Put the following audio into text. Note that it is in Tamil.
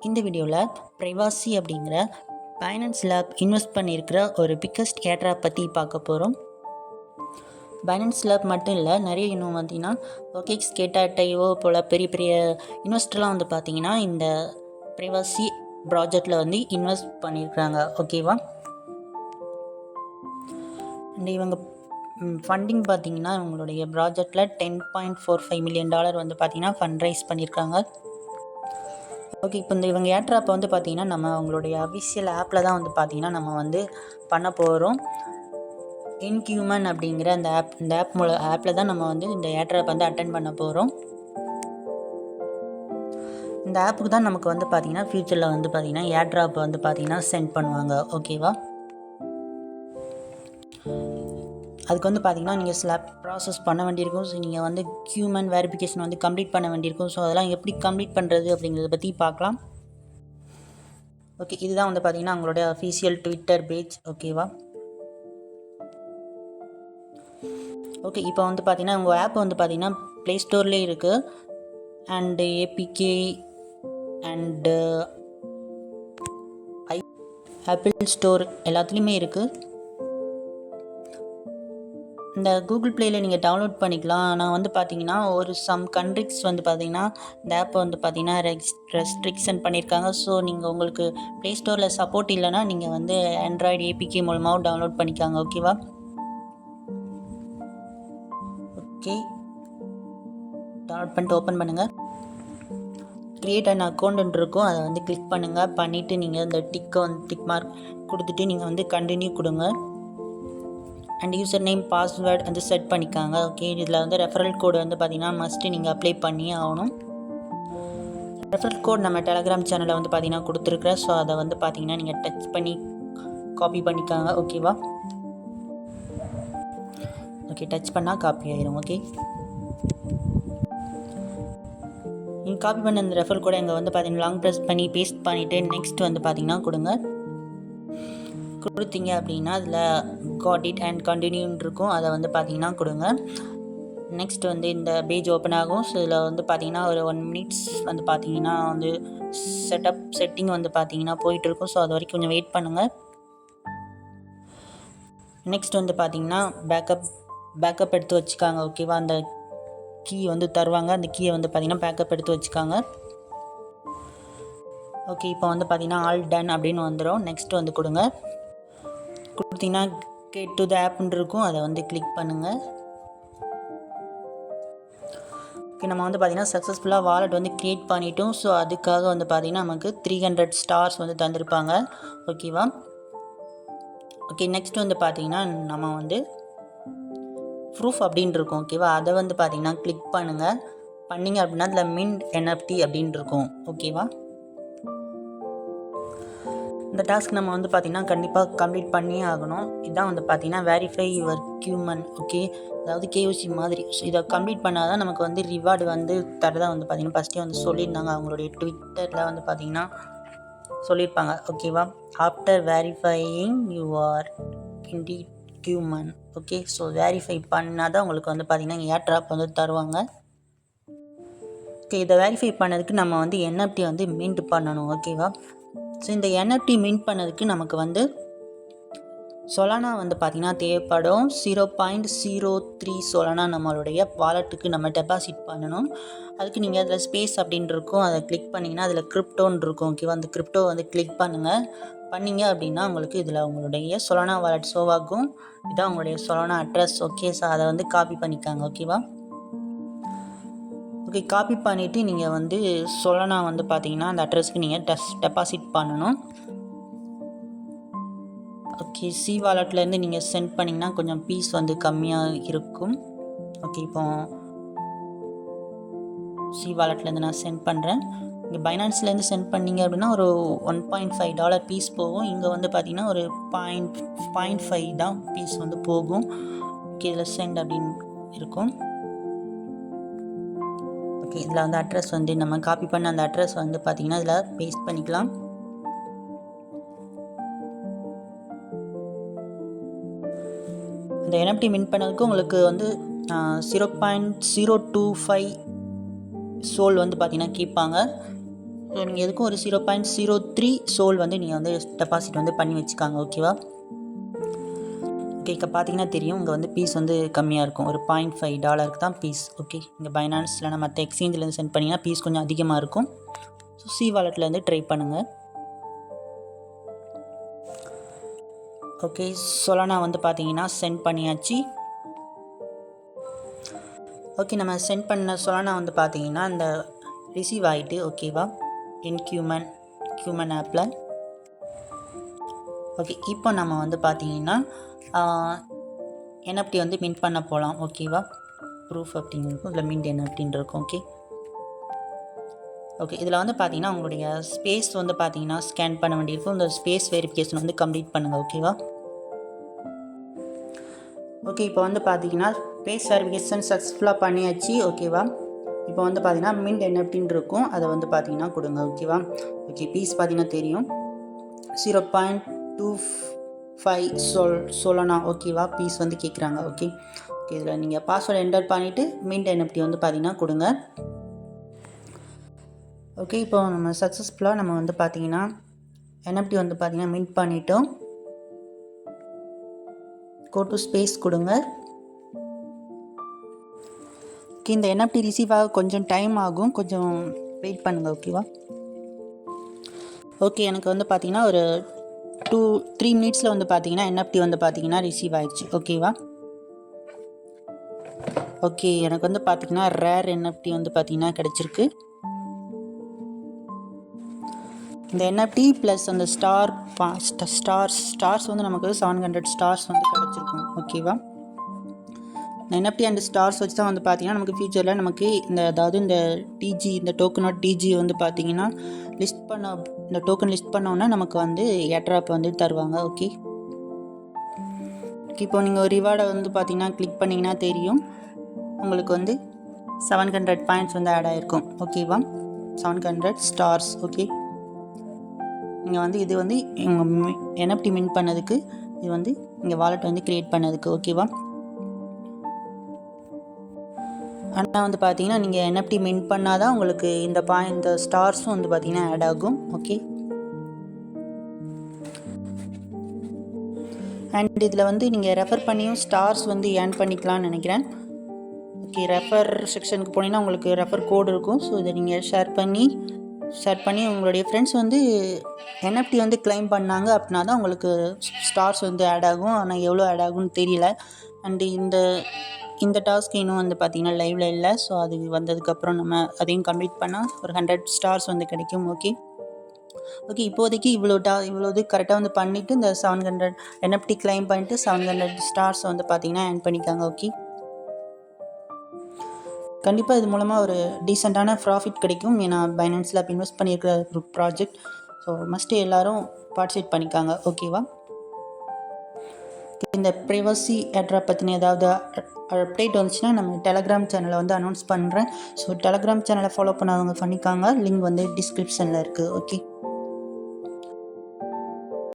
இந்த வீடியோவில் ப்ரைவாசி அப்படிங்கிற பைனான்ஸ் லேப் இன்வெஸ்ட் பண்ணியிருக்கிற ஒரு பிக்கஸ்ட் ஏர்ட்ராப் பற்றி பார்க்க போகிறோம். பைனான்ஸ் லேப் மட்டும் இல்லை, நிறைய இன்னும் பார்த்திங்கன்னா OKX, கேட்டாட்டையோ போல் பெரிய பெரிய இன்வெஸ்டர்லாம் வந்து பார்த்திங்கன்னா இந்த ப்ரைவாசி ப்ராஜெக்டில் வந்து இன்வெஸ்ட் பண்ணியிருக்கிறாங்க. ஓகேவா? அண்ட் இவங்க ஃபண்டிங் பார்த்திங்கன்னா இவங்களுடைய ப்ராஜெக்டில் $10.45 மில்லியன் வந்து பார்த்திங்கன்னா ஃபண்ட் ரைஸ் பண்ணியிருக்காங்க. ஓகே, இப்போ இவங்க ஏர்ட்ராப்பை வந்து பார்த்திங்கன்னா நம்ம அவங்களுடைய அஃபிஷியல் ஆப்பில் தான் வந்து பார்த்திங்கன்னா நம்ம வந்து பண்ண போகிறோம். இன்க்யூமன் அப்படிங்கிற அந்த ஆப்பில் தான் நம்ம வந்து இந்த ஏர்ட்ராப் வந்து அட்டென்ட் பண்ண போகிறோம். இந்த ஆப்புக்கு தான் நமக்கு வந்து பார்த்திங்கன்னா ஃப்யூச்சரில் வந்து பார்த்திங்கன்னா ஏர்ட்ராப் வந்து பார்த்திங்கன்னா சென்ட் பண்ணுவாங்க. ஓகேவா? அதுக்கு வந்து பார்த்திங்கன்னா நீங்கள் சில ப்ராசஸ் பண்ண வேண்டியிருக்கும். ஸோ நீங்கள் வந்து ஹியூமன் வெரிஃபிகேஷன் வந்து கம்ப்ளீட் பண்ண வேண்டியிருக்கும். ஸோ அதெல்லாம் எப்படி கம்ப்ளீட் பண்ணுறது அப்படிங்கிறத பற்றி பார்க்கலாம். ஓகே, இதுதான் வந்து பார்த்திங்கன்னா அவங்களுடைய அஃபீஷியல் ட்விட்டர் பேஜ். ஓகேவா? ஓகே, இப்போ வந்து பார்த்திங்கன்னா உங்கள் ஆப் வந்து பார்த்திங்கன்னா ப்ளே ஸ்டோர்லேயே இருக்குது, and APK and apple store எல்லாத்துலேயுமே இருக்குது. இந்த கூகுள் ப்ளேயில் நீங்கள் டவுன்லோட் பண்ணிக்கலாம். ஆனால் வந்து பார்த்தீங்கன்னா ஒரு சம் கண்ட்ரிஸ் வந்து பார்த்தீங்கன்னா இந்த ஆப்பை வந்து பார்த்தீங்கன்னா ரெஸ்ட்ரிக்ஷன் பண்ணியிருக்காங்க. ஸோ நீங்கள் உங்களுக்கு ப்ளே ஸ்டோரில் சப்போர்ட் இல்லைன்னா நீங்கள் வந்து ஆண்ட்ராய்டு ஏபிகே மூலமாகவும் டவுன்லோட் பண்ணிக்காங்க. ஓகேவா? ஓகே, டவுன்லோட் பண்ணிட்டு ஓப்பன் பண்ணுங்கள். க்ரியேட் அன் அக்கௌண்ட் இருக்கும், அதை வந்து கிளிக் பண்ணுங்கள். பண்ணிவிட்டு நீங்கள் இந்த டிக் மார்க் கொடுத்துட்டு நீங்கள் வந்து கண்டினியூ கொடுங்க. அண்ட் யூசர் நேம் பாஸ்வேர்டு வந்து செட் பண்ணிக்காங்க. ஓகே, இதில் வந்து ரெஃபரல் கோடு வந்து பார்த்திங்கன்னா மஸ்ட்டு நீங்கள் அப்ளை பண்ணி ஆகணும். ரெஃபரல் கோட் நம்ம டெலகிராம் சேனலில் வந்து பார்த்திங்கன்னா கொடுத்துருக்குறேன். ஸோ அதை வந்து பார்த்திங்கன்னா நீங்கள் டச் பண்ணி காப்பி பண்ணிக்காங்க. ஓகேவா? ஓகே, டச் பண்ணால் காப்பி ஆயிரும். ஓகே, நீங்கள் காப்பி பண்ண இந்த ரெஃபரல் கோடை இங்கே வந்து பார்த்திங்கன்னா லாங் ப்ரெஸ் பண்ணி பேஸ்ட் பண்ணிவிட்டு நெக்ஸ்ட் வந்து பார்த்திங்கன்னா கொடுத்தீங்க அப்படின்னா அதில் காட் இட் அண்ட் கண்டினியூன்னு இருக்கும், அதை வந்து பார்த்திங்கன்னா கொடுங்க. நெக்ஸ்ட் வந்து இந்த பேஜ் ஓப்பன் ஆகும். ஸோ இதில் வந்து பார்த்திங்கன்னா ஒரு 1 மினிட்ஸ் வந்து பார்த்திங்கன்னா வந்து செட்டிங் வந்து பார்த்திங்கன்னா போயிட்டுருக்கும். ஸோ அது வரைக்கும் கொஞ்சம் வெயிட் பண்ணுங்கள். நெக்ஸ்ட் வந்து பார்த்திங்கன்னா பேக்கப் எடுத்து வச்சுக்காங்க. ஓகேவா? அந்த கீ வந்து தருவாங்க, அந்த கீயை வந்து பார்த்திங்கன்னா பேக்கப் எடுத்து வச்சுக்காங்க. ஓகே, இப்போ வந்து பார்த்திங்கன்னா ஆல் டன் அப்படின்னு வந்துடும். நெக்ஸ்ட் வந்து கொடுத்தீங்கன்னா கெட் டு த ஆப்னு இருக்கும், அதை வந்து கிளிக் பண்ணுங்கள். ஓகே, நம்ம வந்து பார்த்திங்கன்னா சக்ஸஸ்ஃபுல்லாக வாலெட் வந்து க்ரியேட் பண்ணிட்டோம். ஸோ அதுக்காக வந்து பார்த்திங்கன்னா நமக்கு 300 ஸ்டார்ஸ் வந்து தந்திருப்பாங்க. ஓகேவா? ஓகே, நெக்ஸ்ட் வந்து பார்த்திங்கன்னா நம்ம வந்து ப்ரூஃப் அப்படின்னு இருக்கும். ஓகேவா? அதை வந்து பார்த்திங்கன்னா கிளிக் பண்ணிங்க அப்படின்னா அதில் மின்ட் NFT அப்படின்னு இருக்கும். ஓகேவா? இந்த டாஸ்க் நம்ம வந்து பார்த்திங்கன்னா கண்டிப்பாக கம்ப்ளீட் பண்ணியே ஆகணும். இதுதான் வந்து பார்த்திங்கன்னா வெரிஃபை யுவர் ஹியூமன். ஓகே, அதாவது KYC மாதிரி. ஸோ இதை கம்ப்ளீட் பண்ணால் தான் நமக்கு வந்து ரிவார்டு வந்து தரதான் வந்து பார்த்திங்கன்னா ஃபஸ்ட்டே வந்து சொல்லியிருந்தாங்க. அவங்களுடைய ட்விட்டரில் வந்து பார்த்திங்கன்னா சொல்லியிருப்பாங்க. ஓகேவா? After verifying your indeed human. Okay, so verify பண்ணால் தான் உங்களுக்கு வந்து பார்த்திங்கன்னா ஏர்ட்ராப் வந்து தருவாங்க. ஓகே, இதை வெரிஃபை பண்ணதுக்கு நம்ம வந்து NFT வந்து மின்ட் பண்ணணும். ஓகேவா? ஸோ இந்த NFT மின்ட் பண்ணதுக்கு நமக்கு வந்து சொலானா வந்து பார்த்திங்கன்னா தேவைப்படும். 0.03 சொலானா நம்மளுடைய வாலெட்டுக்கு நம்ம டெபாசிட் பண்ணணும். அதுக்கு நீங்கள் அதில் ஸ்பேஸ் அப்படின்னு இருக்கும், அதை கிளிக் பண்ணிங்கன்னா அதில் கிரிப்டோன்னு இருக்கும். ஓகேவா? அந்த கிரிப்டோ வந்து கிளிக் பண்ணிங்க அப்படின்னா உங்களுக்கு இதில் உங்களுடைய சொலானா வாலெட் ஷோவாகும். இதுதான் உங்களுடைய சொலானா அட்ரஸ். ஓகே, ஸோ அதை வந்து காப்பி பண்ணிக்காங்க. ஓகேவா? ஓகே, காப்பி பண்ணிவிட்டு நீங்கள் வந்து சொலானா வந்து பார்த்திங்கன்னா அந்த அட்ரஸ்க்கு நீங்கள் டெபாசிட் பண்ணணும். ஓகே, சி வாலெட்லேருந்து நீங்கள் சென்ட் பண்ணிங்கன்னா கொஞ்சம் பீஸ் வந்து கம்மியாக இருக்கும். ஓகே, இப்போ சி வாலெட்லேருந்து நான் சென்ட் பண்ணுறேன். இங்கே பைனான்ஸ்லேருந்து சென்ட் பண்ணிங்க அப்படின்னா ஒரு $1.5 பீஸ் போகும். இங்கே வந்து பார்த்திங்கன்னா ஒரு 0.5 தான் பீஸ் வந்து போகும். ஓகே, இதில் சென்ட் அப்படின்னு இருக்கும். ஓகே, இதில் வந்து அட்ரஸ் வந்து நம்ம காப்பி பண்ண அந்த அட்ரஸ் வந்து பார்த்திங்கன்னா இதில் பேஸ்ட் பண்ணிக்கலாம். இந்த NFT மின்ட் பண்ணதுக்கு உங்களுக்கு வந்து 0.025 சோல் வந்து பார்த்திங்கன்னா கேட்பாங்க. ஸோ நீங்கள் எதுக்கும் ஒரு 0.03 சோல் வந்து நீங்கள் வந்து டெபாசிட் வந்து பண்ணி வச்சுக்காங்க. ஓகேவா? ஓகே, இப்போ பார்த்தீங்கன்னா தெரியும் இங்கே வந்து பீஸ் வந்து கம்மியாக இருக்கும். ஒரு $0.5 தான் பீஸ். ஓகே, இங்கே பைனான்ஸ் இல்லைனா மற்ற எக்ஸ்சேஞ்சிலேருந்து சென்ட் பண்ணிங்கன்னா பீஸ் கொஞ்சம் அதிகமாக இருக்கும். ஸோ சி வாலெட்லேருந்து ட்ரை பண்ணுங்கள். ஓகே, சொலானா வந்து பார்த்தீங்கன்னா சென்ட் பண்ணியாச்சு. ஓகே, நம்ம சென்ட் பண்ண சொலானா வந்து பார்த்தீங்கன்னா இந்த ரிசீவ் ஆகிட்டு. ஓகேவா? கியூமன் ஆப்பில். ஓகே, இப்போ நம்ம வந்து பார்த்தீங்கன்னா NFT வந்து மின்ட் பண்ண போகலாம். ஓகேவா? ப்ரூஃப் அப்படின்னு இருக்கும், இதில் மின்ட் NFTன்னு இருக்கும். ஓகே ஓகே இதில் வந்து பார்த்தீங்கன்னா உங்களுடைய ஸ்பேஸ் வந்து பார்த்தீங்கன்னா ஸ்கேன் பண்ண வேண்டியிருக்கும். இந்த ஸ்பேஸ் வெரிஃபிகேஷன் வந்து கம்ப்ளீட் பண்ணுங்கள். ஓகேவா? ஓகே, இப்போ வந்து பார்த்தீங்கன்னா ஸ்பேஸ் வெரிஃபிகேஷன் சக்ஸஸ்ஃபுல்லாக பண்ணியாச்சு. ஓகேவா? இப்போ வந்து பார்த்தீங்கன்னா மின்ட் NFTன்னு இருக்கும், அதை வந்து பார்த்தீங்கன்னா கொடுங்க. ஓகேவா? ஓகே, பீஸ் பார்த்தீங்கன்னா தெரியும் 0.25 சொலானா. ஓகேவா? பீஸ் வந்து கேட்குறாங்க. ஓகே ஓகே இதில் நீங்கள் பாஸ்வேர்டு என்டர் பண்ணிவிட்டு மின்ட் NFT வந்து பார்த்தீங்கன்னா கொடுங்க. ஓகே, இப்போ நம்ம சக்ஸஸ்ஃபுல்லாக நம்ம வந்து பார்த்தீங்கன்னா NFT வந்து பார்த்தீங்கன்னா மின்ட் பண்ணிட்டோம். கோ டு ஸ்பேஸ் கொடுங்க. ஓகே, இந்த NFT ரிசீவ் ஆக கொஞ்சம் டைம் ஆகும், கொஞ்சம் வெயிட் பண்ணுங்கள். ஓகேவா? ஓகே, எனக்கு வந்து பார்த்தீங்கன்னா ஒரு 2-3 மினிட்ஸில் வந்து பார்த்தீங்கன்னா NFT வந்து பார்த்தீங்கன்னா ரிசீவ் ஆகிடுச்சு. ஓகேவா? ஓகே, எனக்கு வந்து பார்த்தீங்கன்னா ரேர் NFT வந்து பார்த்தீங்கன்னா கிடச்சிருக்கு. இந்த NFT ப்ளஸ் அந்த ஸ்டார்ஸ் வந்து நமக்கு 700 ஸ்டார்ஸ் வந்து கிடச்சிருக்கும். ஓகேவா? இந்த NFT அண்ட் ஸ்டார்ஸ் வச்சு தான் வந்து பார்த்தீங்கன்னா நமக்கு ஃபியூச்சரில் நமக்கு இந்த டிஜி இந்த டோக்கன் டிஜி வந்து பார்த்தீங்கன்னா இந்த டோக்கன் லிஸ்ட் பண்ணோன்னா நமக்கு வந்து ஏர்ட்ராப் வந்து தருவாங்க. ஓகே இப்போ நீங்கள் ஒரு ரிவார்டை வந்து பார்த்தீங்கன்னா கிளிக் பண்ணிங்கன்னா தெரியும் உங்களுக்கு வந்து 700 பாயிண்ட்ஸ் வந்து ஆட் ஆகிருக்கும். ஓகேவா? 700 ஸ்டார்ஸ். ஓகே, நீங்கள் வந்து இது வந்து உங்கள் NFT மின்ட் பண்ணதுக்கு, இது வந்து இங்கே வாலெட் வந்து க்ரியேட் பண்ணதுக்கு. ஓகேவா? ஆனால் வந்து பார்த்தீங்கன்னா நீங்கள் NFT மின்ட் பண்ணால் தான் உங்களுக்கு இந்த ஸ்டார்ஸும் வந்து பார்த்தீங்கன்னா ஆட் ஆகும். ஓகே, அண்ட் இதில் வந்து நீங்கள் ரெஃபர் பண்ணியும் ஸ்டார்ஸ் வந்து ஏர்ன் பண்ணிக்கலாம்னு நினைக்கிறேன். ஓகே, ரெஃபர் செக்ஷனுக்கு போனீங்கன்னா உங்களுக்கு ரெஃபர் கோடு இருக்கும். ஸோ இதை நீங்கள் ஷேர் பண்ணி உங்களுடைய ஃப்ரெண்ட்ஸ் வந்து NFT வந்து கிளைம் பண்ணாங்க அப்படின்னா தான் உங்களுக்கு ஸ்டார்ஸ் வந்து ஆட் ஆகும். ஆனால் எவ்வளோ ஆட் ஆகும்னு தெரியல. அண்டு இந்த டாஸ்க் இன்னும் வந்து பார்த்திங்கன்னா லைவில் இல்லை. ஸோ அது வந்ததுக்கப்புறம் நம்ம அதையும் கம்ப்ளீட் பண்ணால் ஒரு 100 ஸ்டார்ஸ் வந்து கிடைக்கும். ஓகே இப்போதைக்கு இவ்வளோ இது கரெக்டாக வந்து பண்ணிவிட்டு இந்த 700 NFT கிளைம் பண்ணிட்டு 700 ஸ்டார்ஸ் வந்து பார்த்திங்கன்னா ஏர்ன் பண்ணிக்காங்க. ஓகே, கண்டிப்பாக இது மூலமாக ஒரு டீசெண்டான ப்ராஃபிட் கிடைக்கும். ஏன்னா பைனான்ஸில் அப்போ இன்வெஸ்ட் பண்ணியிருக்கிற ஒரு ப்ராஜெக்ட். ஸோ மஸ்ட்டு எல்லோரும் பார்ட்டிசிபேட் பண்ணிக்காங்க. ஓகேவா? இந்த ப்ரைவசி ஏர்ட்ராப் பற்றின ஏதாவது அப்டேட் வந்துச்சுன்னா நம்ம டெலகிராம் சேனலை வந்து அனௌன்ஸ் பண்ணுறேன். ஸோ டெலகிராம் சேனலை ஃபாலோ பண்ணாதவங்க பண்ணிக்காங்க. லிங்க் வந்து டிஸ்கிரிப்ஷனில் இருக்குது. ஓகே.